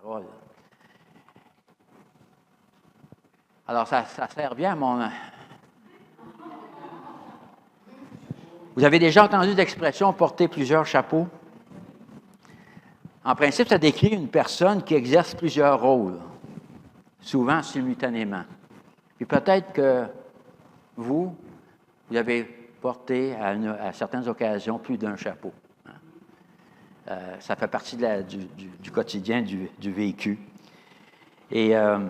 parole. Alors, ça sert bien à mon... Vous avez déjà entendu l'expression « porter plusieurs chapeaux ». En principe, ça décrit une personne qui exerce plusieurs rôles, souvent simultanément. Puis peut-être que vous avez porté à certaines occasions plus d'un chapeau. Ça fait partie du quotidien du vécu. Et je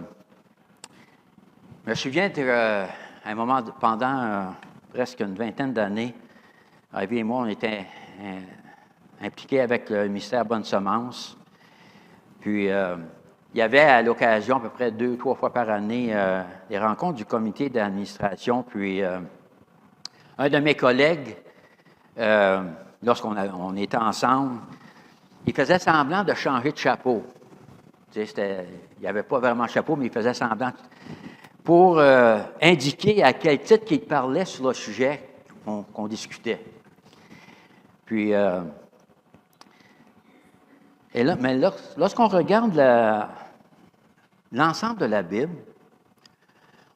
me souviens à un moment, pendant presque une vingtaine d'années, Ivy et moi, on était impliqués avec le ministère Bonne Semence. Puis, il y avait à l'occasion, à peu près 2 ou 3 fois par année, des rencontres du comité d'administration. Puis, un de mes collègues, lorsqu'on était ensemble, il faisait semblant de changer de chapeau. Tu sais, il n'y avait pas vraiment de chapeau, mais il faisait semblant pour indiquer à quel titre qu'il parlait sur le sujet qu'on discutait. Puis, lorsqu'on regarde l'ensemble de la Bible,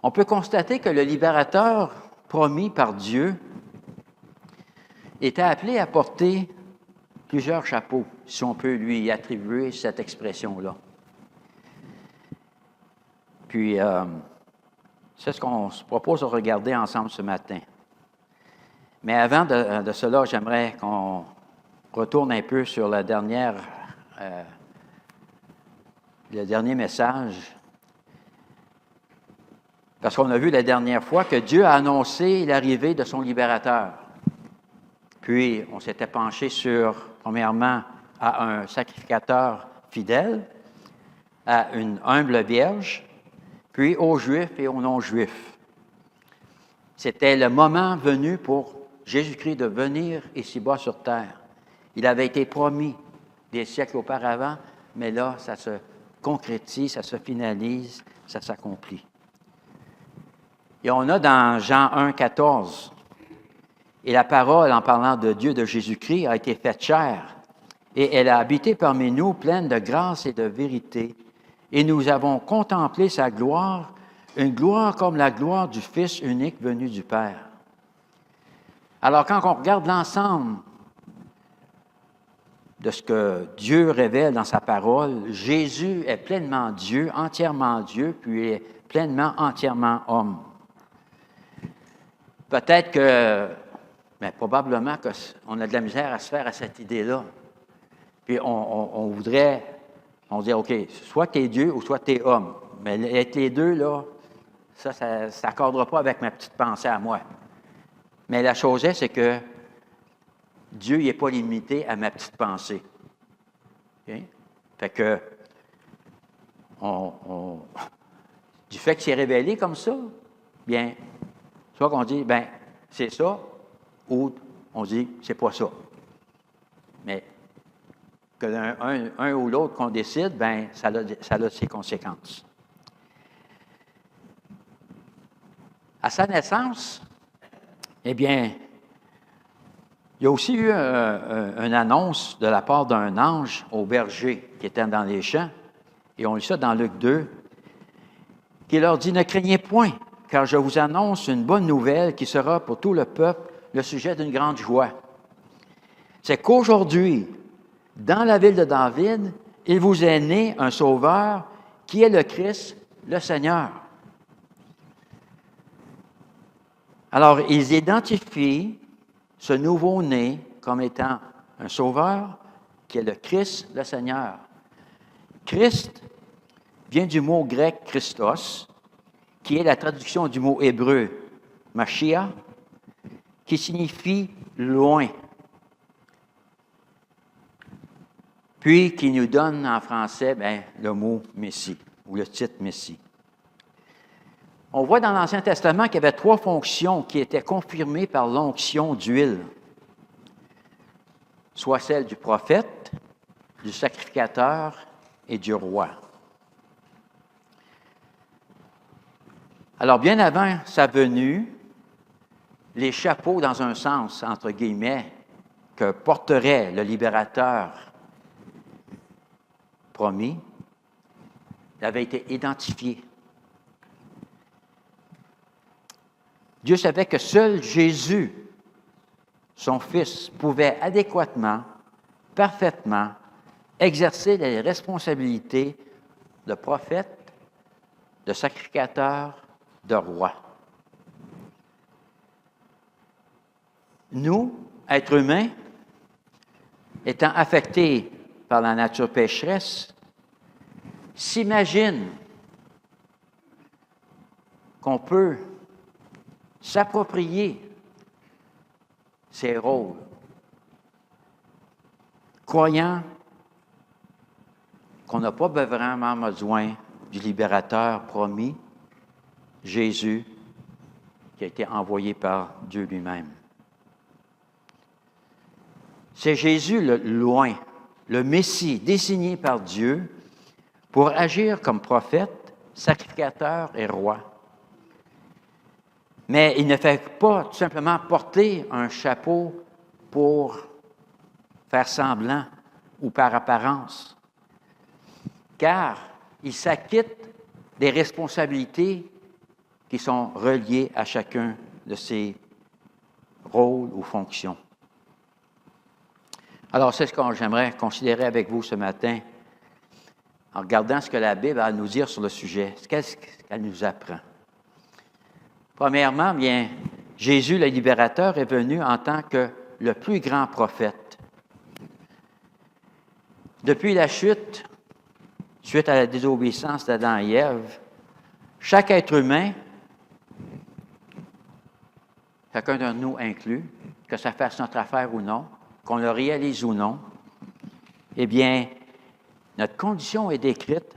on peut constater que le libérateur promis par Dieu était appelé à porter plusieurs chapeaux, si on peut lui attribuer cette expression-là. Puis, c'est ce qu'on se propose de regarder ensemble ce matin. Mais avant de cela, j'aimerais qu'on retourne un peu sur le dernier message. Parce qu'on a vu la dernière fois que Dieu a annoncé l'arrivée de son libérateur. Puis, on s'était penché premièrement, à un sacrificateur fidèle, à une humble vierge, puis aux Juifs et aux non-Juifs. C'était le moment venu pour Jésus-Christ de venir ici-bas sur terre. Il avait été promis des siècles auparavant, mais là, ça se concrétise, ça se finalise, ça s'accomplit. Et on a dans Jean 1, 14, « Et la parole, en parlant de Dieu, de Jésus-Christ, a été faite chair, et elle a habité parmi nous, pleine de grâce et de vérité, et nous avons contemplé sa gloire, une gloire comme la gloire du Fils unique venu du Père. » Alors, quand on regarde l'ensemble de ce que Dieu révèle dans sa parole, Jésus est pleinement Dieu, puis est pleinement, entièrement homme. Peut-être que, mais probablement qu'on a de la misère à se faire à cette idée-là. Puis on dit, OK, soit tu es Dieu ou soit tu es homme. Mais être les deux, là, ça ne s'accordera pas avec ma petite pensée à moi. Mais la chose est, c'est que Dieu n'est pas limité à ma petite pensée. Okay? Fait que, du fait qu'il s'est révélé comme ça, bien, soit qu'on dit, ben c'est ça, ou on dit, c'est pas ça. Mais que un ou l'autre qu'on décide, ben ça a ses conséquences. À sa naissance, eh bien, il y a aussi eu une annonce de la part d'un ange au berger qui était dans les champs, et on lit ça dans Luc 2, qui leur dit « Ne craignez point, car je vous annonce une bonne nouvelle qui sera pour tout le peuple le sujet d'une grande joie. C'est qu'aujourd'hui, dans la ville de David, il vous est né un sauveur qui est le Christ, le Seigneur. » Alors, ils identifient ce nouveau-né comme étant un sauveur qui est le Christ, le Seigneur. Christ vient du mot grec Christos, qui est la traduction du mot hébreu Mashiach, qui signifie loin. Puis qui nous donne en français le mot Messie, ou le titre Messie. On voit dans l'Ancien Testament qu'il y avait 3 fonctions qui étaient confirmées par l'onction d'huile, soit celle du prophète, du sacrificateur et du roi. Alors, bien avant sa venue, les chapeaux, dans un sens, entre guillemets, que porterait le libérateur promis, Il avait été identifié. Dieu savait que seul Jésus, son Fils, pouvait adéquatement, parfaitement, exercer les responsabilités de prophète, de sacrificateur, de roi. Nous, êtres humains, étant affectés par la nature pécheresse, s'imaginent qu'on peut s'approprier ces rôles, croyant qu'on n'a pas vraiment besoin du libérateur promis, Jésus, qui a été envoyé par Dieu lui-même. C'est Jésus le loin, le Messie désigné par Dieu pour agir comme prophète, sacrificateur et roi. Mais il ne fait pas tout simplement porter un chapeau pour faire semblant ou par apparence, car il s'acquitte des responsabilités qui sont reliées à chacun de ses rôles ou fonctions. Alors, c'est ce que j'aimerais considérer avec vous ce matin, en regardant ce que la Bible a à nous dire sur le sujet. Qu'est-ce qu'elle nous apprend? Premièrement, bien, Jésus, le libérateur, est venu en tant que le plus grand prophète. Depuis la chute, suite à la désobéissance d'Adam et Ève, chaque être humain, chacun de nous inclus, que ça fasse notre affaire ou non, qu'on le réalise ou non, eh bien, notre condition est décrite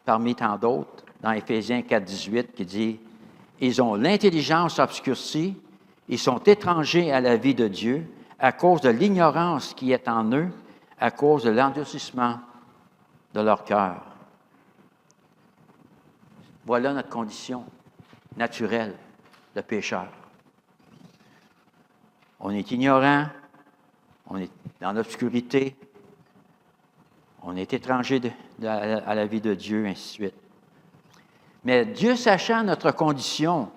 parmi tant d'autres dans Éphésiens 4, 18, qui dit « Ils ont l'intelligence obscurcie, ils sont étrangers à la vie de Dieu à cause de l'ignorance qui est en eux, à cause de l'endurcissement de leur cœur. » Voilà notre condition naturelle de pécheur. On est ignorant, on est dans l'obscurité, on est étranger à la vie de Dieu, ainsi de suite. Mais Dieu sachant notre condition,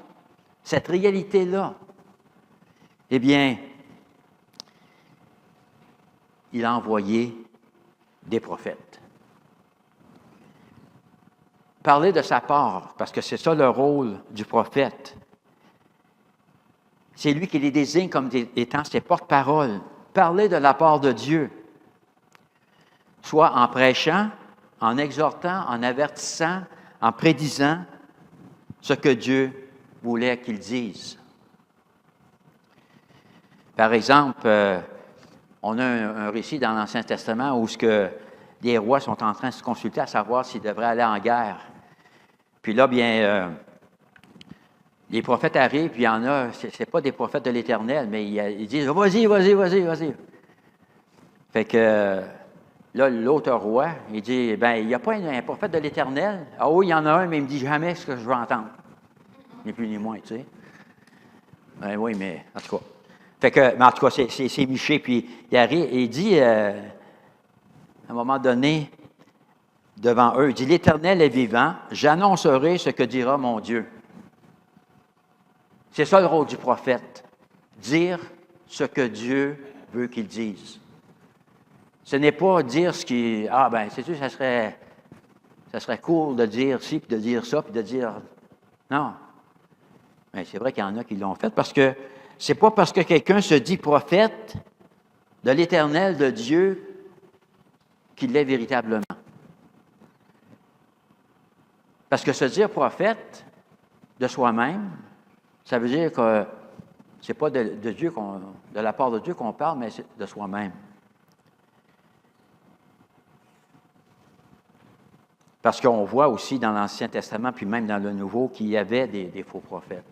cette réalité-là, eh bien, il a envoyé des prophètes. Parler de sa part, parce que c'est ça le rôle du prophète. C'est lui qui les désigne comme étant ses porte-paroles. Parler de la part de Dieu, soit en prêchant, en exhortant, en avertissant, en prédisant ce que Dieu voulait qu'ils disent. Par exemple, on a un récit dans l'Ancien Testament où les rois sont en train de se consulter à savoir s'ils devraient aller en guerre. Puis là, bien, les prophètes arrivent, puis il y en a, c'est pas des prophètes de l'Éternel, mais ils disent « Vas-y. » Fait que là, l'autre roi, il dit « Ben, il n'y a pas un prophète de l'Éternel? » « Ah oui, il y en a un, mais il me dit jamais ce que je veux entendre. » Ni plus ni moins, tu sais. Ben oui, mais en tout cas. Fait que, mais en tout cas, c'est Michée, puis il arrive et il dit, à un moment donné, devant eux, il dit « L'Éternel est vivant, j'annoncerai ce que dira mon Dieu. » C'est ça le rôle du prophète, dire ce que Dieu veut qu'il dise. Ce n'est pas dire ce qui... Ah, ben, c'est sûr, ça serait cool de dire ci, puis de dire ça, puis de dire... Non. Mais c'est vrai qu'il y en a qui l'ont fait, parce que c'est pas parce que quelqu'un se dit prophète de l'Éternel, de Dieu, qu'il l'est véritablement. Parce que se dire prophète de soi-même, ça veut dire que ce n'est pas de Dieu de la part de Dieu qu'on parle, mais c'est de soi-même. Parce qu'on voit aussi dans l'Ancien Testament, puis même dans le Nouveau, qu'il y avait des faux prophètes.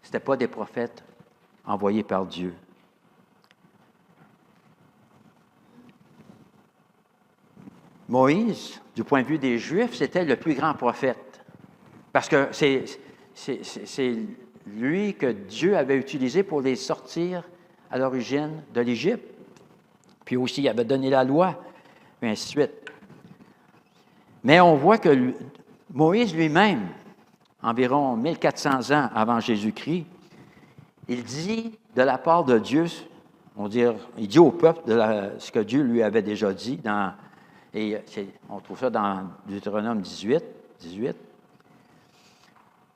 Ce n'étaient pas des prophètes envoyés par Dieu. Moïse, du point de vue des Juifs, c'était le plus grand prophète. Parce que c'est lui que Dieu avait utilisé pour les sortir à l'origine de l'Égypte. Puis aussi, il avait donné la loi, et ainsi de suite. Mais on voit que Moïse lui-même, environ 1400 ans avant Jésus-Christ, il dit de la part de Dieu, il dit au peuple ce que Dieu lui avait déjà dit, on trouve ça dans Deutéronome 18.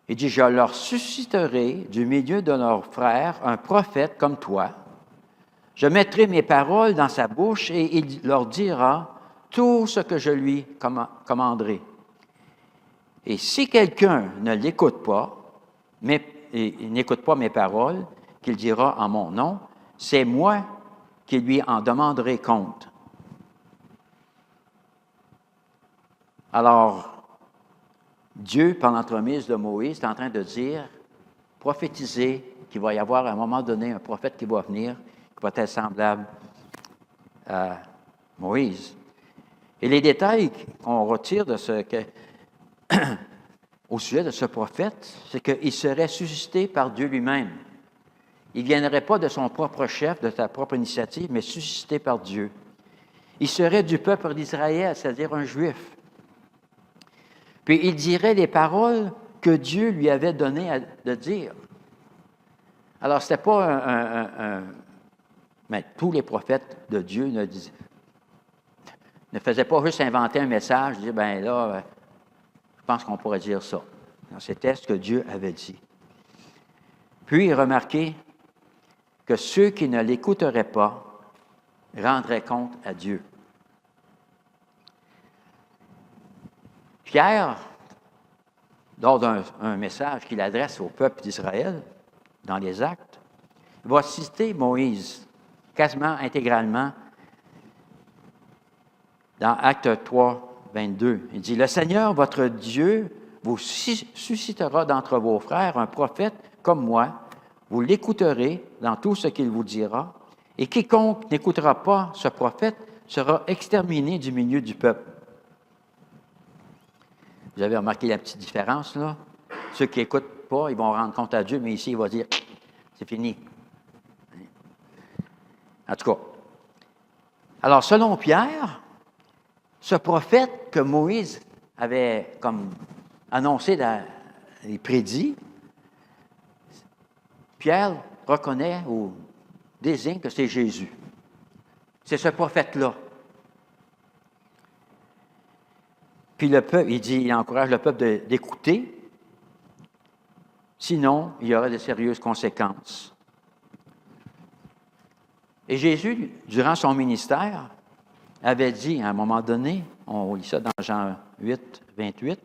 Il dit, je leur susciterai du milieu de leurs frères un prophète comme toi. Je mettrai mes paroles dans sa bouche et il leur dira tout ce que je lui commanderai. Et si quelqu'un ne l'écoute pas, il n'écoute pas mes paroles, qu'il dira en mon nom, c'est moi qui lui en demanderai compte. Alors, Dieu, par l'entremise de Moïse, est en train de dire, prophétiser qu'il va y avoir à un moment donné un prophète qui va venir, qui va être semblable à Moïse. Et les détails qu'on retire de au sujet de ce prophète, c'est qu'il serait suscité par Dieu lui-même. Il ne viendrait pas de son propre chef, de sa propre initiative, mais suscité par Dieu. Il serait du peuple d'Israël, c'est-à-dire un juif. Puis il dirait les paroles que Dieu lui avait donné de dire. Alors, ce n'était pas mais tous les prophètes de Dieu ne faisaient pas juste inventer un message, dire, ben là, je pense qu'on pourrait dire ça. C'était ce que Dieu avait dit. Puis, remarquez que ceux qui ne l'écouteraient pas rendraient compte à Dieu. Pierre, lors d'un message qu'il adresse au peuple d'Israël, dans les Actes, va citer Moïse, quasiment intégralement, dans Actes 3, 22. Il dit, « Le Seigneur, votre Dieu, vous suscitera d'entre vos frères un prophète comme moi. Vous l'écouterez dans tout ce qu'il vous dira, et quiconque n'écoutera pas ce prophète sera exterminé du milieu du peuple. » Vous avez remarqué la petite différence, là? Ceux qui n'écoutent pas, ils vont rendre compte à Dieu, mais ici, il va dire, c'est fini. En tout cas. Alors, selon Pierre, ce prophète que Moïse avait comme annoncé et prédit, Pierre reconnaît ou désigne que c'est Jésus. C'est ce prophète-là. Puis le peuple, il encourage le peuple d'écouter, sinon il y aura de sérieuses conséquences. Et Jésus, durant son ministère, avait dit à un moment donné, on lit ça dans Jean 8, 28,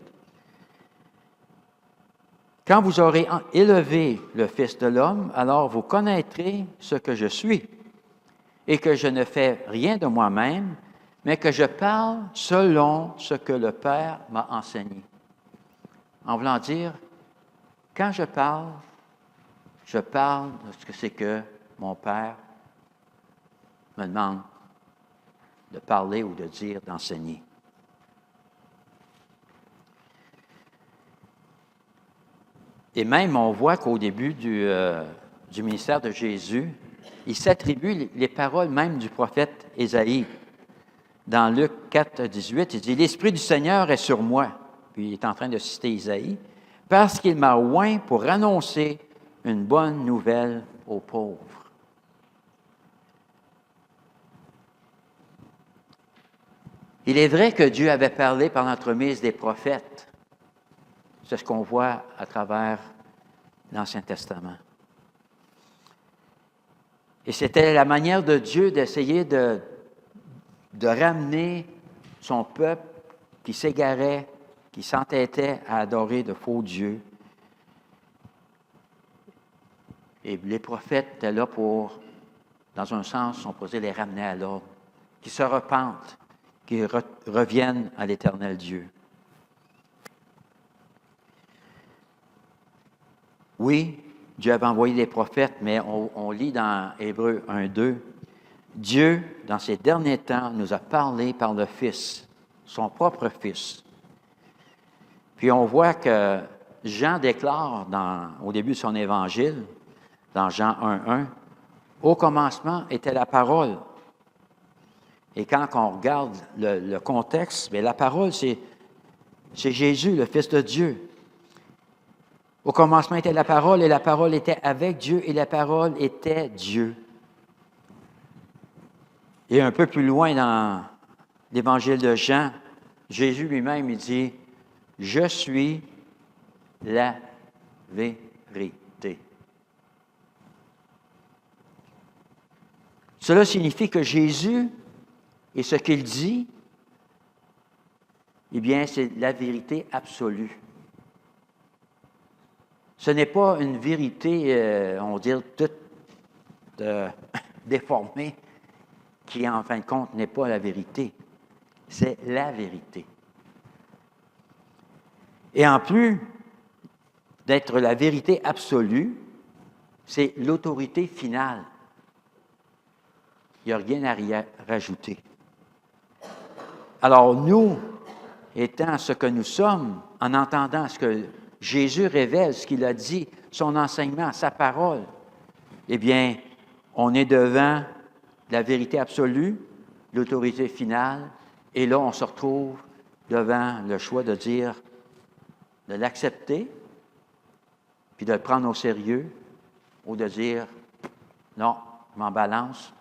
« Quand vous aurez élevé le Fils de l'homme, alors vous connaîtrez ce que je suis, et que je ne fais rien de moi-même, mais que je parle selon ce que le Père m'a enseigné. » En voulant dire, quand je parle de ce que c'est que mon Père me demande de parler ou de dire, d'enseigner. Et même, on voit qu'au début du ministère de Jésus, il s'attribue les paroles même du prophète Ésaïe. Dans Luc 4, 18, il dit « L'Esprit du Seigneur est sur moi. » Puis il est en train de citer Isaïe. « Parce qu'il m'a oint pour annoncer une bonne nouvelle aux pauvres. » Il est vrai que Dieu avait parlé par l'entremise des prophètes. C'est ce qu'on voit à travers l'Ancien Testament. Et c'était la manière de Dieu d'essayer de ramener son peuple qui s'égarait, qui s'entêtait à adorer de faux dieux. Et les prophètes étaient là pour, dans un sens, on pourrait les ramener à l'ordre, qui se repentent, qui reviennent à l'Éternel Dieu. Oui, Dieu avait envoyé des prophètes, mais on lit dans Hébreux 1, 2, Dieu, dans ces derniers temps, nous a parlé par le Fils, son propre Fils. Puis on voit que Jean déclare au début de son évangile, dans Jean 1, 1, « Au commencement était la parole. » Et quand on regarde le contexte, bien, la parole, c'est C'est Jésus, le Fils de Dieu. Au commencement était la parole, et la parole était avec Dieu, et la parole était Dieu. Et un peu plus loin dans l'Évangile de Jean, Jésus lui-même, il dit, « Je suis la vérité. » Cela signifie que Jésus et ce qu'il dit, eh bien, c'est la vérité absolue. Ce n'est pas une vérité, on va dire, toute déformée, qui, en fin de compte, n'est pas la vérité. C'est la vérité. Et en plus d'être la vérité absolue, c'est l'autorité finale. Il n'y a rien à rajouter. Alors, nous, étant ce que nous sommes, en entendant ce que Jésus révèle, ce qu'il a dit, son enseignement, sa parole, eh bien, on est devant la vérité absolue, l'autorité finale, et là, on se retrouve devant le choix de dire, de l'accepter, puis de le prendre au sérieux, ou de dire, non, je m'en balance,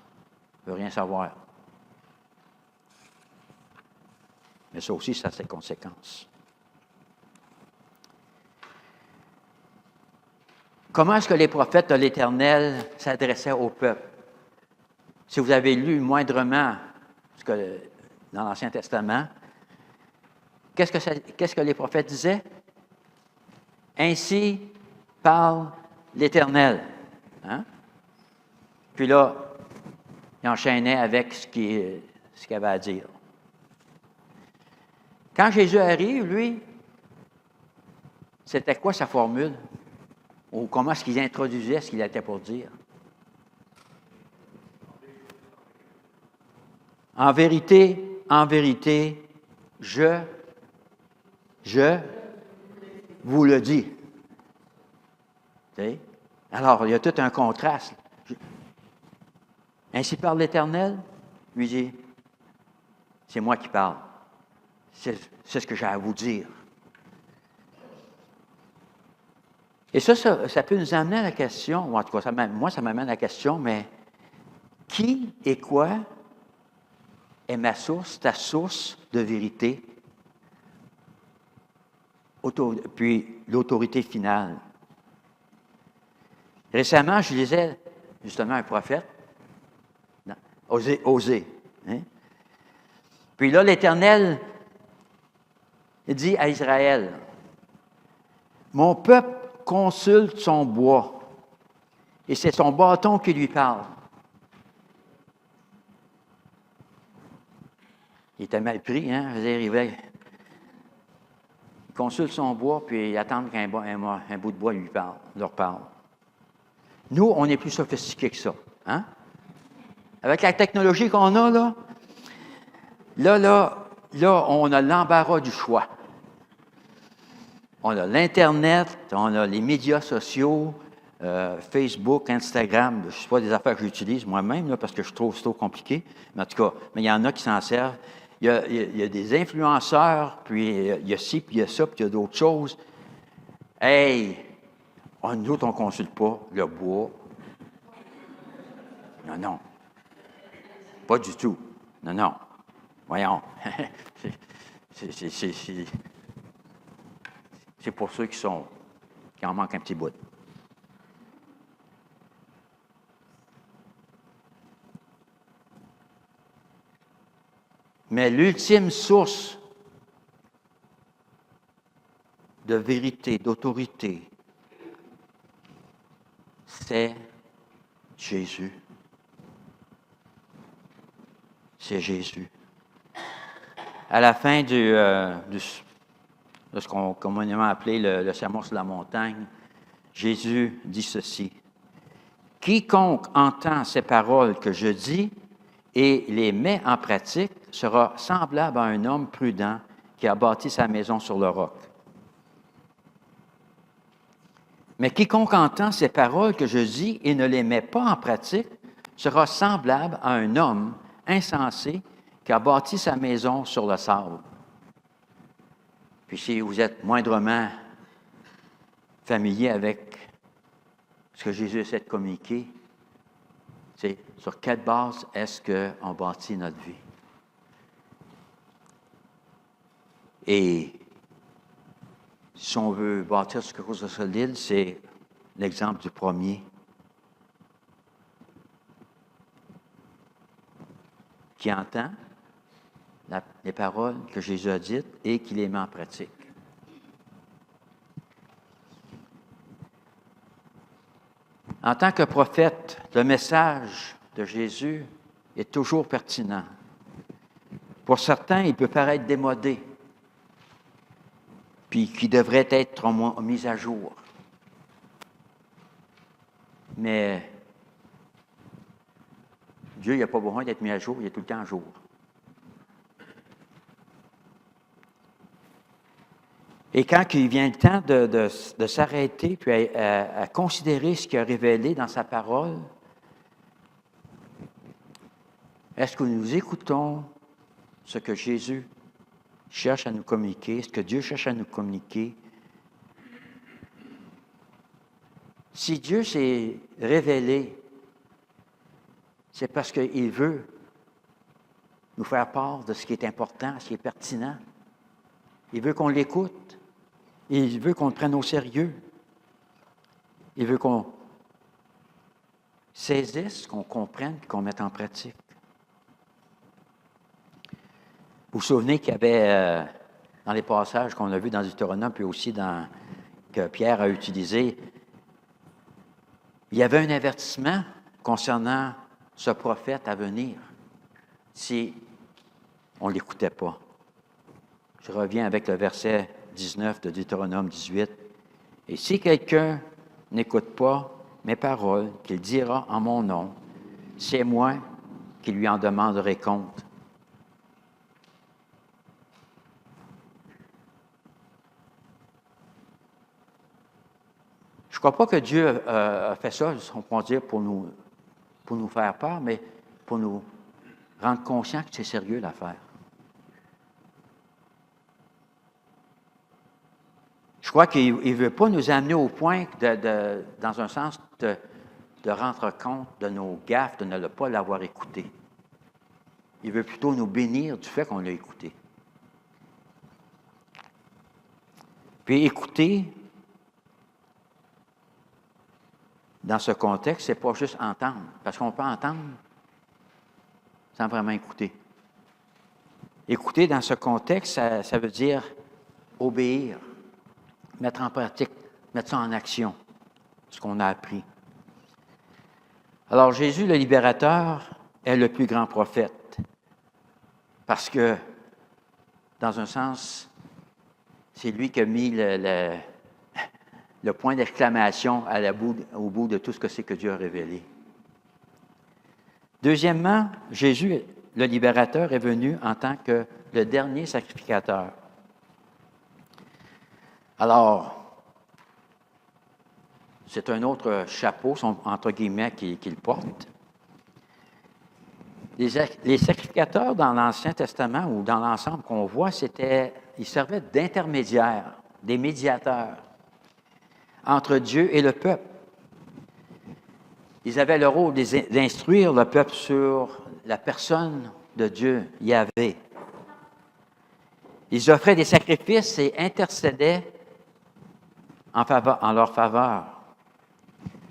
je ne veux rien savoir. Mais ça aussi, ça a ses conséquences. Comment est-ce que les prophètes de l'Éternel s'adressaient au peuple? Si vous avez lu moindrement dans l'Ancien Testament, qu'est-ce que les prophètes disaient? Ainsi parle l'Éternel. Hein? Puis là, il enchaînait avec ce qu'il avait à dire. Quand Jésus arrive, lui, c'était quoi sa formule? Ou comment est-ce qu'il introduisait ce qu'il était pour dire? En vérité, je vous le dis. Alors, il y a tout un contraste. Ainsi parle l'Éternel, lui dit, c'est moi qui parle. C'est ce que j'ai à vous dire. Et ça peut nous amener à la question, ou en tout cas, moi, ça m'amène à la question, mais qui et quoi est ma source, ta source de vérité, puis l'autorité finale? Récemment, je lisais justement un prophète, Osée. Hein? Puis là, l'Éternel dit à Israël, « Mon peuple consulte son bois, et c'est son bâton qui lui parle. » Il était mal pris, hein? Je veux dire, il consulte son bois, puis il attend qu'un bout de bois leur parle. Nous, on est plus sophistiqués que ça. Hein? Avec la technologie qu'on a, là, on a l'embarras du choix. On a l'Internet, on a les médias sociaux, Facebook, Instagram. Je ne sais pas des affaires que j'utilise moi-même, là, parce que je trouve ça trop compliqué. Mais en tout cas, il y en a qui s'en servent. Il y a des influenceurs, puis il y a ci, puis il y a ça, puis il y a d'autres choses. Hey! Nous autres, on ne consulte pas le bois. Non. Pas du tout. Non. Voyons. C'est pour ceux qui en manquent un petit bout. Mais l'ultime source de vérité, d'autorité, c'est Jésus. C'est Jésus. À la fin de ce qu'on communément appelé le sermon sur la montagne, Jésus dit ceci. « Quiconque entend ces paroles que je dis et les met en pratique sera semblable à un homme prudent qui a bâti sa maison sur le roc. Mais quiconque entend ces paroles que je dis et ne les met pas en pratique sera semblable à un homme insensé qui a bâti sa maison sur le sable. » Puis si vous êtes moindrement familier avec ce que Jésus essaie de communiquer, c'est sur quelle base est-ce qu'on bâtit notre vie? Et si on veut bâtir sur quelque chose de solide, c'est l'exemple du premier qui entend les paroles que Jésus a dites et qui les met en pratique. En tant que prophète, le message de Jésus est toujours pertinent. Pour certains, il peut paraître démodé, puis qui devrait être mis à jour. Mais Dieu, il n'a pas besoin d'être mis à jour, il est tout le temps à jour. Et quand il vient le temps de s'arrêter puis à considérer ce qu'il a révélé dans sa parole, est-ce que nous écoutons ce que Jésus cherche à nous communiquer, ce que Dieu cherche à nous communiquer? Si Dieu s'est révélé, c'est parce qu'il veut nous faire part de ce qui est important, ce qui est pertinent. Il veut qu'on l'écoute. Il veut qu'on le prenne au sérieux. Il veut qu'on saisisse, qu'on comprenne et qu'on mette en pratique. Vous vous souvenez qu'il y avait, dans les passages qu'on a vus dans Deutéronome, puis aussi que Pierre a utilisé, il y avait un avertissement concernant ce prophète à venir si on ne l'écoutait pas. Je reviens avec le verset 19 de Deutéronome 18. « Et si quelqu'un n'écoute pas mes paroles qu'il dira en mon nom, c'est moi qui lui en demanderai compte. » Je ne crois pas que Dieu a fait ça, on peut dire, pour nous faire peur, mais pour nous rendre conscients que c'est sérieux l'affaire. Je crois qu'il ne veut pas nous amener au point, dans un sens, de rendre compte de nos gaffes, de ne pas l'avoir écouté. Il veut plutôt nous bénir du fait qu'on l'a écouté. Puis écouter, dans ce contexte, ce n'est pas juste entendre, parce qu'on peut entendre sans vraiment écouter. Écouter dans ce contexte, ça veut dire obéir, mettre en pratique, mettre ça en action, ce qu'on a appris. Alors Jésus, le libérateur, est le plus grand prophète, parce que, dans un sens, c'est lui qui a mis le point d'exclamation au bout de tout ce que c'est que Dieu a révélé. Deuxièmement, Jésus, le libérateur, est venu en tant que le dernier sacrificateur. Alors, c'est un autre chapeau, entre guillemets, qu'il porte. Les sacrificateurs dans l'Ancien Testament ou dans l'ensemble qu'on voit, ils servaient d'intermédiaires, des médiateurs entre Dieu et le peuple. Ils avaient le rôle d'instruire le peuple sur la personne de Dieu, Yahvé. Ils offraient des sacrifices et intercédaient en leur faveur.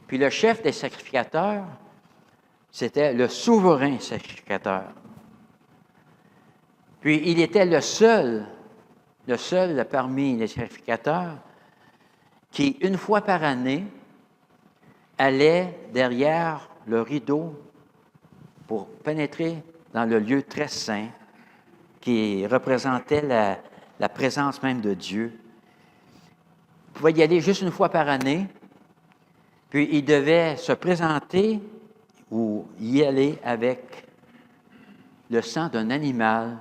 Puis le chef des sacrificateurs, c'était le souverain sacrificateur. Puis il était le seul parmi les sacrificateurs qui, une fois par année, allait derrière le rideau pour pénétrer dans le lieu très saint qui représentait la présence même de Dieu. Il pouvait y aller juste une fois par année, puis il devait se présenter ou y aller avec le sang d'un animal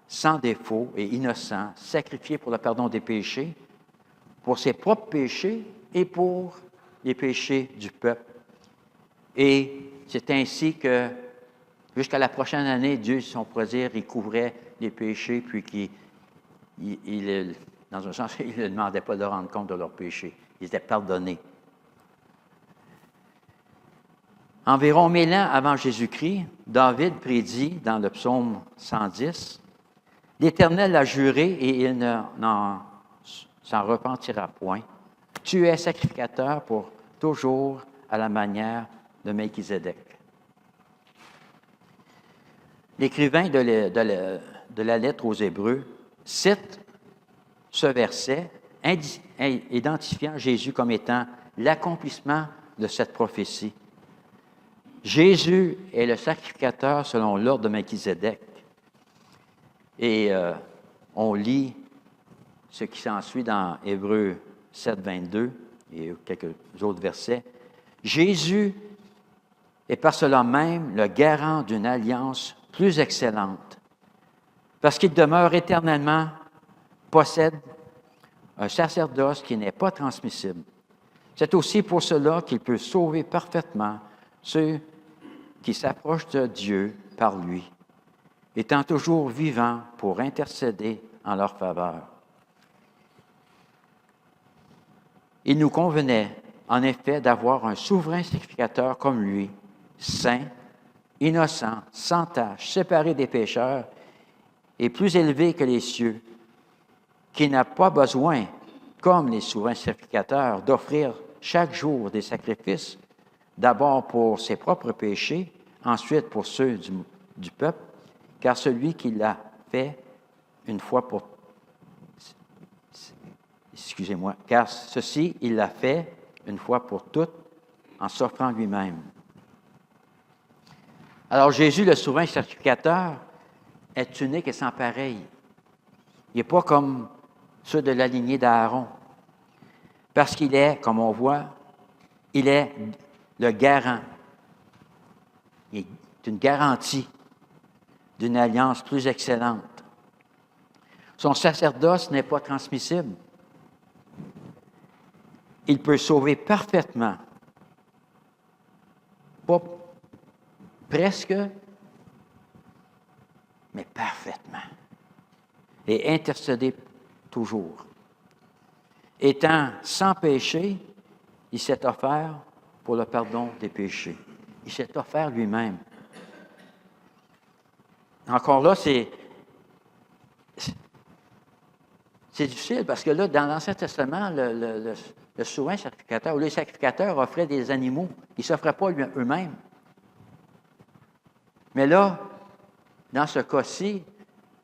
sans défaut et innocent, sacrifié pour le pardon des péchés, pour ses propres péchés et pour les péchés du peuple. Et c'est ainsi que, jusqu'à la prochaine année, Dieu, si on pourrait dire, il couvrait les péchés, puis qu'il Dans un sens, ils ne demandaient pas de rendre compte de leurs péchés. Ils étaient pardonnés. Environ 1000 ans avant Jésus-Christ, David prédit dans le psaume 110, « L'Éternel a juré et il s'en repentira point. Tu es sacrificateur pour toujours à la manière de Melchizedek. » L'écrivain de la lettre aux Hébreux cite ce verset, identifiant Jésus comme étant l'accomplissement de cette prophétie. Jésus est le sacrificateur selon l'ordre de Melchizedek. Et on lit ce qui s'ensuit dans Hébreux 7, 22 et quelques autres versets. Jésus est par cela même le garant d'une alliance plus excellente, parce qu'il demeure éternellement, possède un sacerdoce qui n'est pas transmissible. C'est aussi pour cela qu'il peut sauver parfaitement ceux qui s'approchent de Dieu par lui, étant toujours vivant pour intercéder en leur faveur. Il nous convenait, en effet, d'avoir un souverain sacrificateur comme lui, saint, innocent, sans tache, séparé des pécheurs et plus élevé que les cieux, qui n'a pas besoin, comme les souverains sacrificateurs, d'offrir chaque jour des sacrifices, d'abord pour ses propres péchés, ensuite pour ceux du peuple, car celui qui l'a fait une fois pour... Excusez-moi, car ceci, il l'a fait une fois pour toutes, en s'offrant lui-même. Alors Jésus, le souverain sacrificateur, est unique et sans pareil. Il n'est pas comme ceux de la lignée d'Aaron, parce qu'il est, comme on voit, il est le garant. Il est une garantie d'une alliance plus excellente. Son sacerdoce n'est pas transmissible. Il peut sauver parfaitement, pas presque, mais parfaitement, et intercéder toujours. Étant sans péché, il s'est offert pour le pardon des péchés. Il s'est offert lui-même. Encore là, c'est difficile parce que là, dans l'Ancien Testament, le souverain sacrificateur ou les sacrificateurs offraient des animaux. Ils ne s'offraient pas eux-mêmes. Mais là, dans ce cas-ci,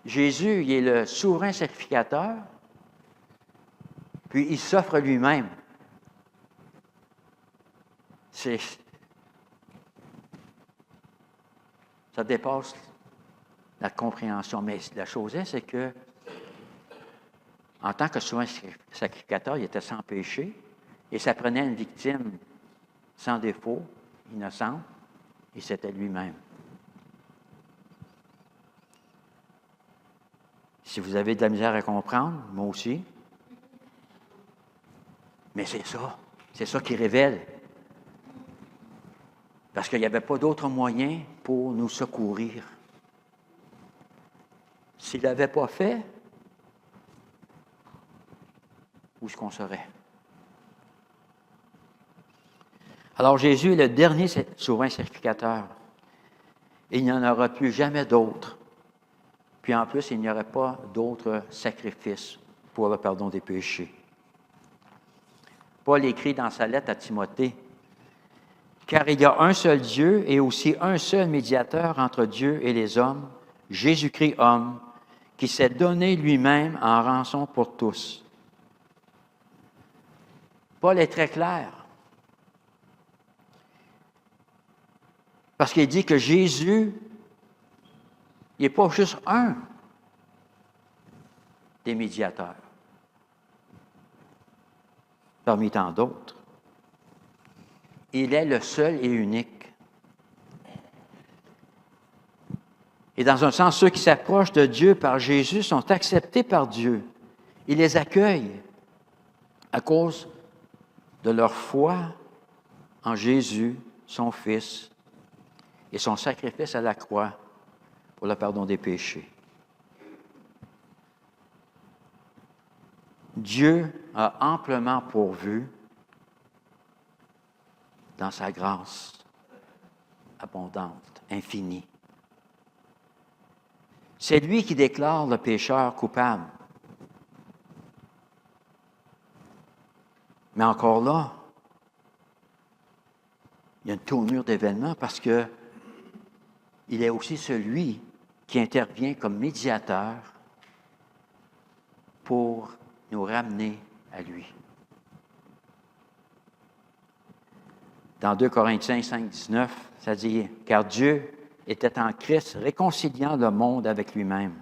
Jésus, il est le souverain sacrificateur, puis il s'offre lui-même. Ça dépasse la compréhension. Mais la chose est, c'est que, en tant que souverain sacrificateur, il était sans péché, et ça prenait une victime sans défaut, innocente, et c'était lui-même. Si vous avez de la misère à comprendre, moi aussi. Mais c'est ça qui révèle. Parce qu'il n'y avait pas d'autre moyen pour nous secourir. S'il ne l'avait pas fait, où est-ce qu'on serait? Alors Jésus est le dernier souverain sacrificateur. Et il n'y en aura plus jamais d'autre. Puis en plus, il n'y aurait pas d'autres sacrifices pour le pardon des péchés. Paul écrit dans sa lettre à Timothée, « Car il y a un seul Dieu et aussi un seul médiateur entre Dieu et les hommes, Jésus-Christ homme, qui s'est donné lui-même en rançon pour tous. » Paul est très clair. Parce qu'il dit que Jésus, il n'est pas juste un des médiateurs, parmi tant d'autres. Il est le seul et unique. Et dans un sens, ceux qui s'approchent de Dieu par Jésus sont acceptés par Dieu. Il les accueille à cause de leur foi en Jésus, son Fils, et son sacrifice à la croix pour le pardon des péchés. Dieu a amplement pourvu dans sa grâce abondante, infinie. C'est lui qui déclare le pécheur coupable. Mais encore là, il y a une tournure d'événements parce que il est aussi celui qui intervient comme médiateur pour nous ramener à lui. Dans 2 Corinthiens 5, 19, ça dit « Car Dieu était en Christ, réconciliant le monde avec lui-même. »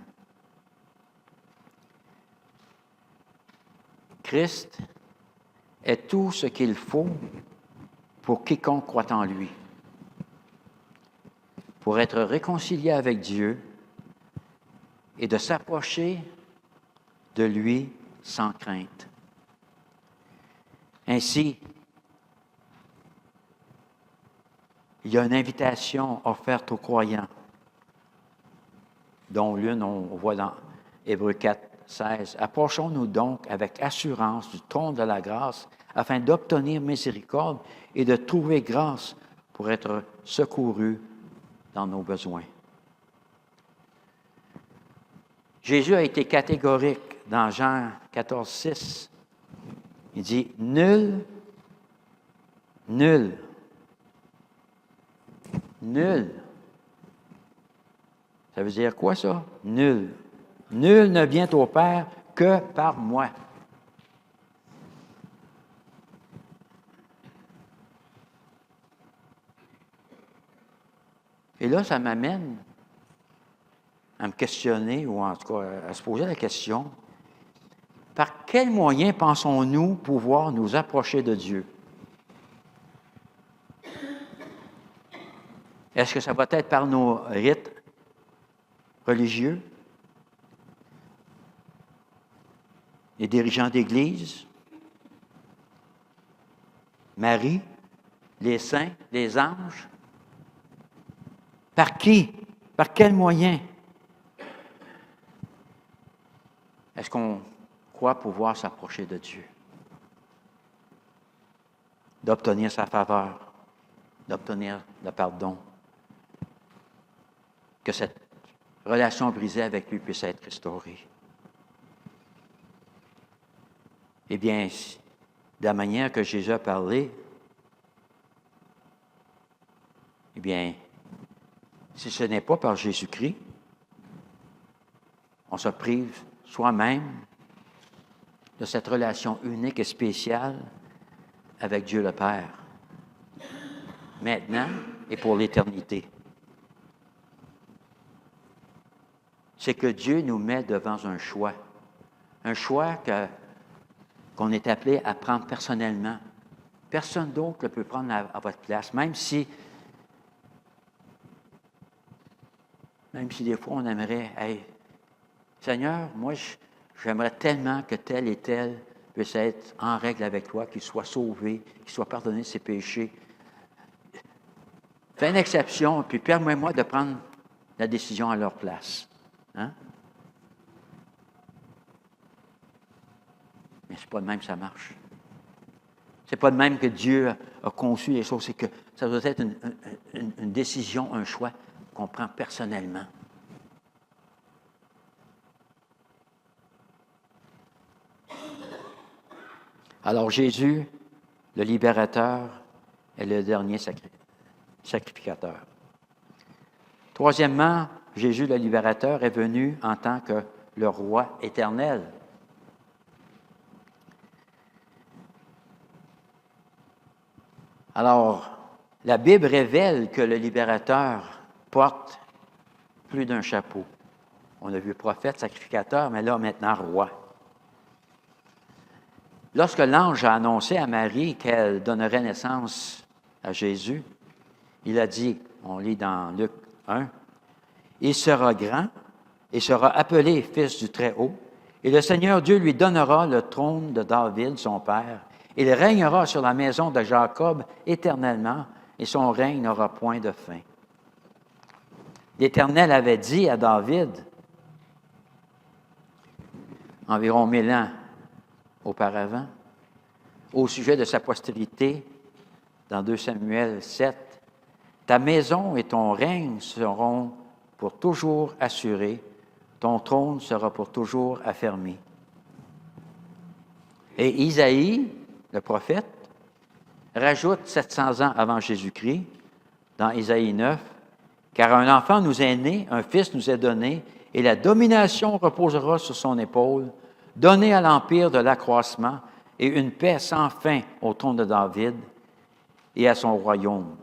Christ est tout ce qu'il faut pour quiconque croit en lui, pour être réconcilié avec Dieu et de s'approcher de lui sans crainte. Ainsi, il y a une invitation offerte aux croyants, dont l'une on voit dans Hébreux 4, 16. « Approchons-nous donc avec assurance du trône de la grâce, afin d'obtenir miséricorde et de trouver grâce pour être secourus dans nos besoins. » Jésus a été catégorique dans Jean 14, 6. Il dit « Nul, nul, nul. » Ça veut dire quoi ça? Nul. Nul ne vient au Père que par moi. Et là, ça m'amène à me questionner, ou en tout cas à se poser la question, par quels moyens pensons-nous pouvoir nous approcher de Dieu? Est-ce que ça va être par nos rites religieux? Les dirigeants d'Église? Marie? Les saints? Les anges? Par qui? Par quels moyens? Est-ce qu'on croit pouvoir s'approcher de Dieu? D'obtenir sa faveur, d'obtenir le pardon, que cette relation brisée avec lui puisse être restaurée. Eh bien, de la manière que Jésus a parlé, eh bien, si ce n'est pas par Jésus-Christ, on se prive soi-même de cette relation unique et spéciale avec Dieu le Père, maintenant et pour l'éternité. C'est que Dieu nous met devant un choix qu'on est appelé à prendre personnellement. Personne d'autre ne peut prendre à votre place, même si des fois on aimerait, hey, Seigneur, moi j'aimerais tellement que tel et tel puisse être en règle avec toi, qu'il soit sauvé, qu'il soit pardonné de ses péchés. Fais une exception, puis permets-moi de prendre la décision à leur place. Hein? Mais c'est pas de même que ça marche. C'est pas de même que Dieu a conçu les choses. C'est que ça doit être une décision, un choix qu'on prend personnellement. Alors Jésus, le libérateur, est le dernier sacrificateur. Troisièmement, Jésus, le libérateur, est venu en tant que le roi éternel. Alors, la Bible révèle que le libérateur porte plus d'un chapeau. On a vu prophète, sacrificateur, mais là, maintenant, roi. Lorsque l'ange a annoncé à Marie qu'elle donnerait naissance à Jésus, il a dit, on lit dans Luc 1, « Il sera grand et sera appelé Fils du Très-Haut, et le Seigneur Dieu lui donnera le trône de David, son père. Il régnera sur la maison de Jacob éternellement, et son règne n'aura point de fin. » L'Éternel avait dit à David, environ 1000 ans auparavant, au sujet de sa postérité, dans 2 Samuel 7, « Ta maison et ton règne seront pour toujours assurés, ton trône sera pour toujours affermi. » Et Isaïe, le prophète, rajoute 700 ans avant Jésus-Christ, dans Isaïe 9, « Car un enfant nous est né, un fils nous est donné, et la domination reposera sur son épaule, donnée à l'empire de l'accroissement, et une paix sans fin au trône de David et à son royaume.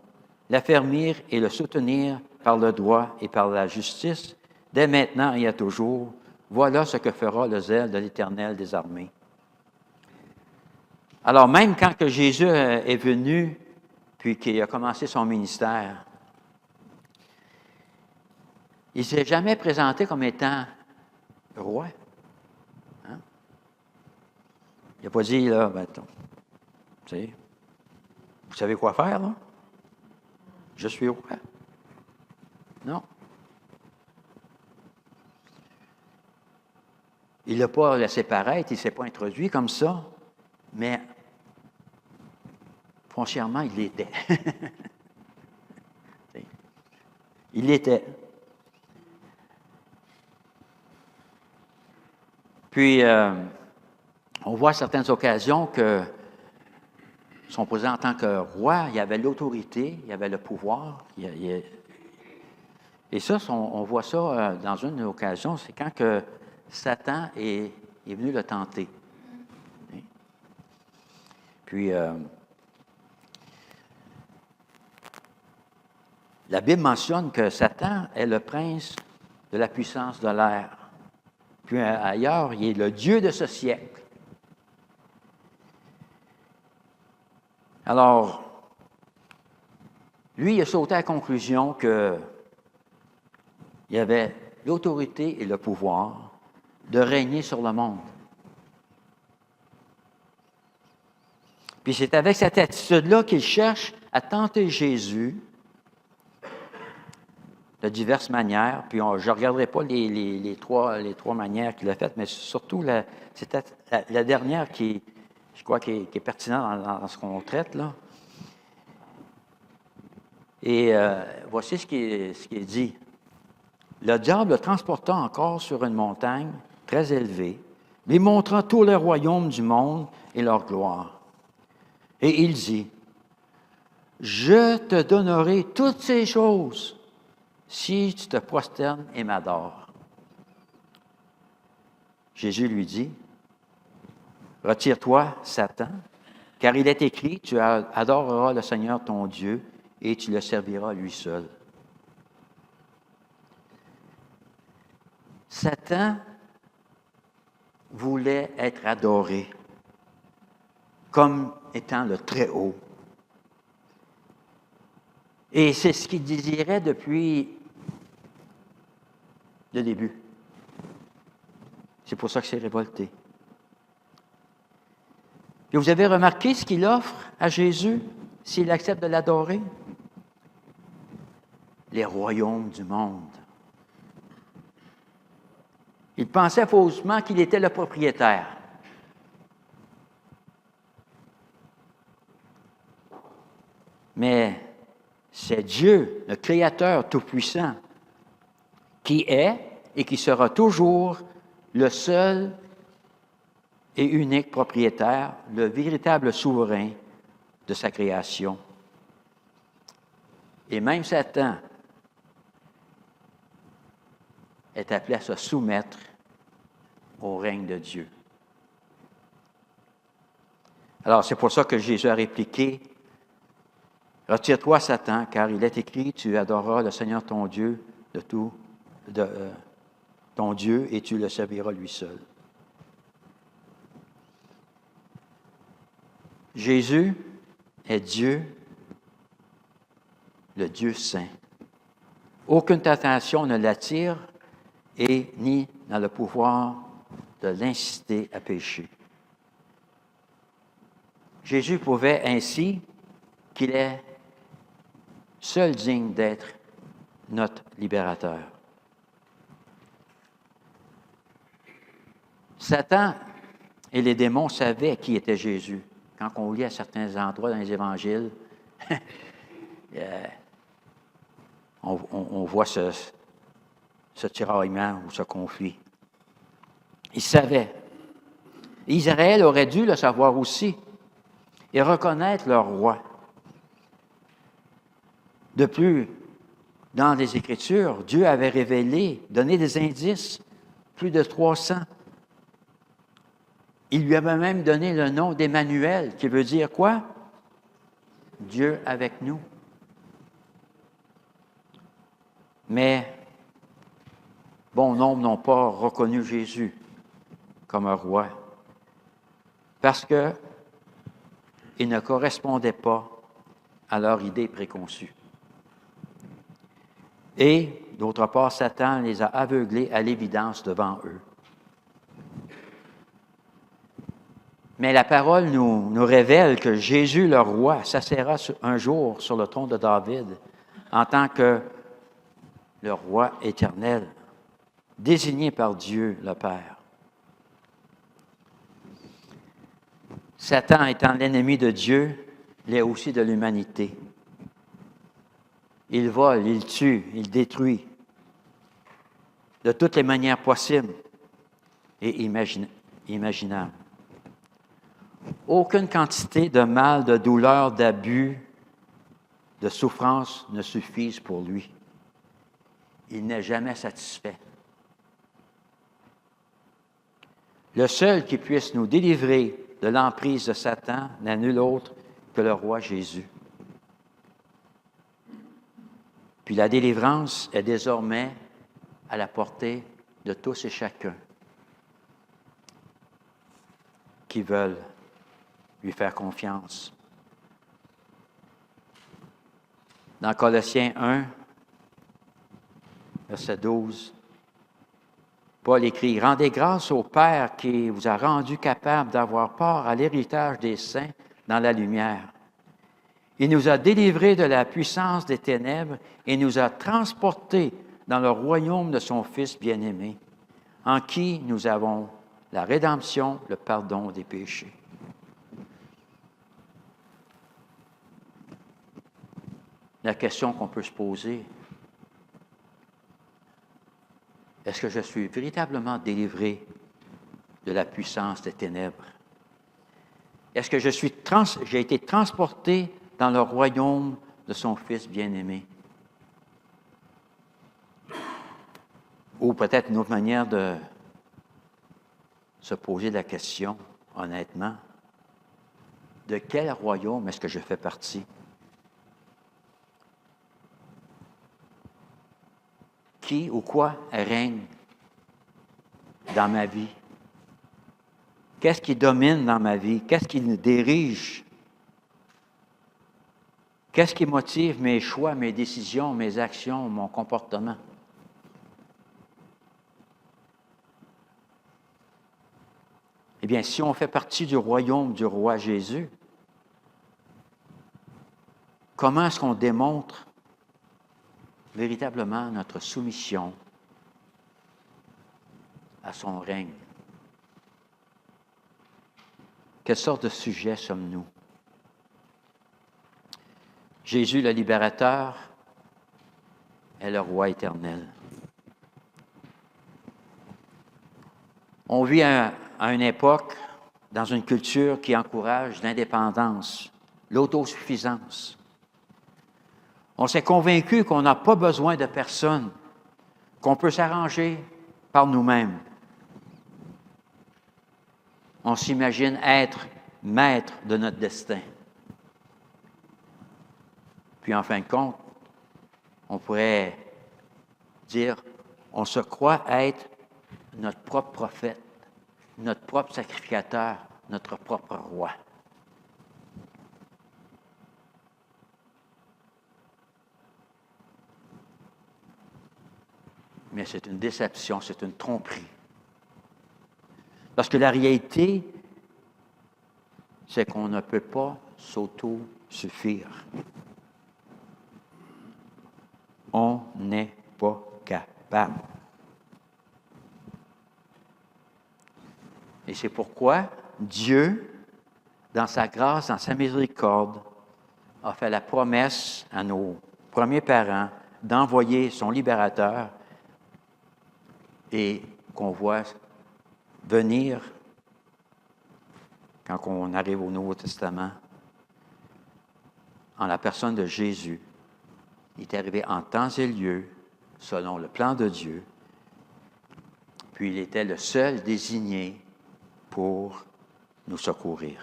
L'affermir et le soutenir par le droit et par la justice, dès maintenant et à toujours. Voilà ce que fera le zèle de l'Éternel des armées. » Alors, même quand que Jésus est venu, puis qu'il a commencé son ministère, il ne s'est jamais présenté comme étant roi. Hein? Il n'a pas dit, là, vous savez quoi faire, là? Je suis roi. Non. Il ne l'a pas laissé paraître, il ne s'est pas introduit comme ça, mais foncièrement, il l'était. Il l'était. Puis, on voit à certaines occasions que son posé en tant que roi, il y avait l'autorité, il y avait le pouvoir. Et ça, on voit ça dans une occasion, c'est quand que Satan est venu le tenter. Puis, la Bible mentionne que Satan est le prince de la puissance de l'air. Puis ailleurs, il est le Dieu de ce siècle. Alors, lui, il a sauté à la conclusion qu'il y avait l'autorité et le pouvoir de régner sur le monde. Puis c'est avec cette attitude-là qu'il cherche à tenter Jésus de diverses manières. Puis je ne regarderai pas les trois manières qu'il a faites, mais surtout c'était la dernière qui, je crois, qui est pertinente dans ce qu'on traite, là. Et voici ce qui est dit. Le diable le transporta encore sur une montagne très élevée, lui montrant tous les royaumes du monde et leur gloire. Et il dit, « Je te donnerai toutes ces choses si tu te prosternes et m'adores. » Jésus lui dit, « Retire-toi, Satan, car il est écrit, tu adoreras le Seigneur ton Dieu et tu le serviras lui seul. » Satan voulait être adoré comme étant le Très-Haut. Et c'est ce qu'il désirait depuis le début. C'est pour ça qu'il s'est révolté. Et vous avez remarqué ce qu'il offre à Jésus s'il accepte de l'adorer? Les royaumes du monde. Il pensait faussement qu'il était le propriétaire. Mais c'est Dieu, le Créateur Tout-Puissant, qui est et qui sera toujours le seul et unique propriétaire, le véritable souverain de sa création. Et même Satan est appelé à se soumettre au règne de Dieu. Alors, c'est pour ça que Jésus a répliqué, « Retire-toi, Satan, car il est écrit, tu adoreras le Seigneur ton Dieu ton Dieu, et tu le serviras lui seul. » Jésus est Dieu, le Dieu saint. Aucune tentation ne l'attire et ni dans le pouvoir de l'inciter à pécher. Jésus pouvait ainsi qu'il est seul digne d'être notre libérateur. Satan et les démons savaient qui était Jésus. Quand on lit à certains endroits dans les évangiles, on voit ce tiraillement ou ce conflit. Ils savaient. Israël aurait dû le savoir aussi et reconnaître leur roi. De plus, dans les Écritures, Dieu avait révélé, donné des indices, plus de 300. Il lui avait même donné le nom d'Emmanuel, qui veut dire quoi? Dieu avec nous. Mais bon nombre n'ont pas reconnu Jésus comme un roi parce qu'il ne correspondait pas à leur idée préconçue. Et, d'autre part, Satan les a aveuglés à l'évidence devant eux. Mais la parole nous révèle que Jésus, le roi, s'assiera un jour sur le trône de David en tant que le roi éternel, désigné par Dieu le Père. Satan étant l'ennemi de Dieu, l'est aussi de l'humanité. Il vole, il tue, il détruit de toutes les manières possibles et imaginables. Aucune quantité de mal, de douleur, d'abus, de souffrance ne suffisent pour lui. Il n'est jamais satisfait. Le seul qui puisse nous délivrer de l'emprise de Satan n'est nul autre que le roi Jésus. Puis la délivrance est désormais à la portée de tous et chacun qui veulent lui faire confiance. Dans Colossiens 1, verset 12, Paul écrit « Rendez grâce au Père qui vous a rendu capable d'avoir part à l'héritage des saints dans la lumière. Il nous a délivrés de la puissance des ténèbres et nous a transportés dans le royaume de son Fils bien-aimé, en qui nous avons la rédemption, le pardon des péchés. » La question qu'on peut se poser, est-ce que je suis véritablement délivré de la puissance des ténèbres? Est-ce que j'ai été transporté dans le royaume de son Fils bien-aimé? Ou peut-être une autre manière de se poser la question, honnêtement, de quel royaume est-ce que je fais partie? Qui ou quoi règne dans ma vie? Qu'est-ce qui domine dans ma vie? Qu'est-ce qui me dirige? Qu'est-ce qui motive mes choix, mes décisions, mes actions, mon comportement? Eh bien, si on fait partie du royaume du roi Jésus, comment est-ce qu'on démontre véritablement notre soumission à son règne? Quelle sorte de sujet sommes-nous? Jésus, le libérateur, est le roi éternel. On vit à une époque, dans une culture qui encourage l'indépendance, l'autosuffisance. On s'est convaincu qu'on n'a pas besoin de personne, qu'on peut s'arranger par nous-mêmes. On s'imagine être maître de notre destin. Puis en fin de compte, on pourrait dire, on se croit être notre propre prophète, notre propre sacrificateur, notre propre roi. Mais c'est une déception, c'est une tromperie. Parce que la réalité, c'est qu'on ne peut pas s'auto-suffire. On n'est pas capable. Et c'est pourquoi Dieu, dans sa grâce, dans sa miséricorde, a fait la promesse à nos premiers parents d'envoyer son libérateur et qu'on voit venir quand on arrive au Nouveau Testament en la personne de Jésus. Il est arrivé en temps et lieu, selon le plan de Dieu, puis il était le seul désigné pour nous secourir.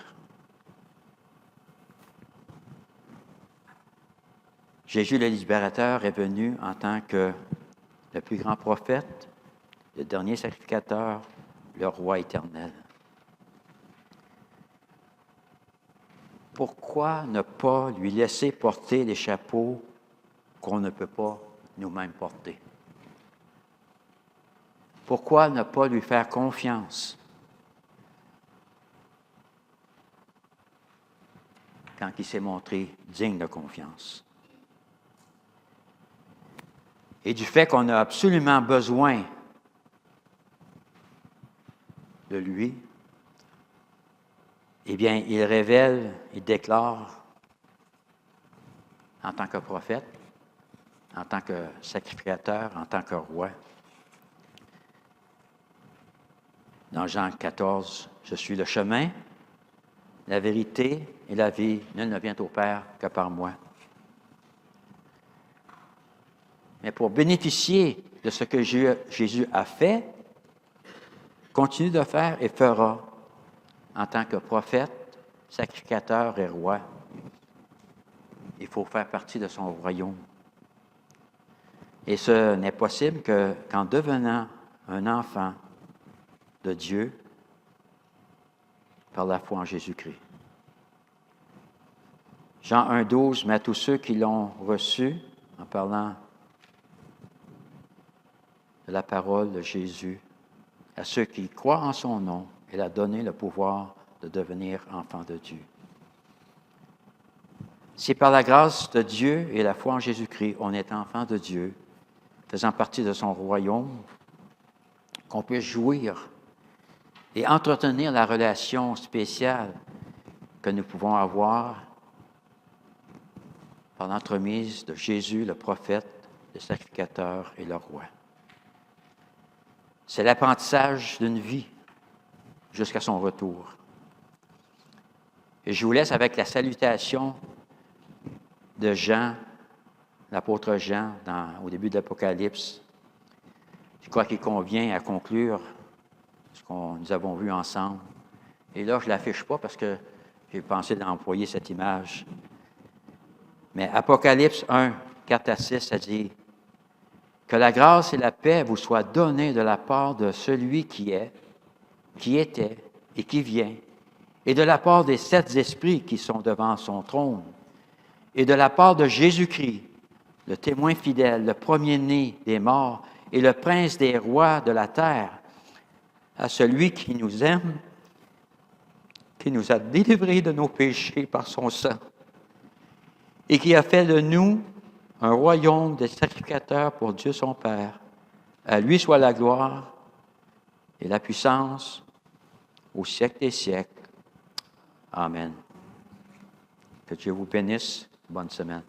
Jésus le libérateur est venu en tant que le plus grand prophète, le dernier sacrificateur, le roi éternel. Pourquoi ne pas lui laisser porter les chapeaux qu'on ne peut pas nous-mêmes porter? Pourquoi ne pas lui faire confiance quand il s'est montré digne de confiance? Et du fait qu'on a absolument besoin de lui, eh bien, il révèle, il déclare en tant que prophète, en tant que sacrificateur, en tant que roi. Dans Jean 14, « Je suis le chemin, la vérité et la vie. Nul ne vient au Père que par moi. » Mais pour bénéficier de ce que Jésus a fait, continue de faire et fera en tant que prophète, sacrificateur et roi. Il faut faire partie de son royaume. Et ce n'est possible qu'en devenant un enfant de Dieu par la foi en Jésus-Christ. Jean 1,12 met à tous ceux qui l'ont reçu, en parlant de la parole de Jésus, à ceux qui croient en son nom, il a donné le pouvoir de devenir enfants de Dieu. C'est par la grâce de Dieu et la foi en Jésus-Christ, on est enfant de Dieu, faisant partie de son royaume, qu'on puisse jouir et entretenir la relation spéciale que nous pouvons avoir par l'entremise de Jésus, le prophète, le sacrificateur et le roi. C'est l'apprentissage d'une vie jusqu'à son retour. Et je vous laisse avec la salutation de Jean, l'apôtre Jean, au début de l'Apocalypse. Je crois qu'il convient à conclure ce que nous avons vu ensemble. Et là, je ne l'affiche pas parce que j'ai pensé d'employer cette image. Mais Apocalypse 1, 4 à 6, ça dit « Que la grâce et la paix vous soient données de la part de celui qui est, qui était et qui vient, et de la part des 7 esprits qui sont devant son trône, et de la part de Jésus-Christ, le témoin fidèle, le premier-né des morts et le prince des rois de la terre, à celui qui nous aime, qui nous a délivrés de nos péchés par son sang, et qui a fait de nous un royaume de sacrificateurs pour Dieu son Père. À lui soit la gloire et la puissance au siècle des siècles. Amen. Que Dieu vous bénisse. Bonne semaine.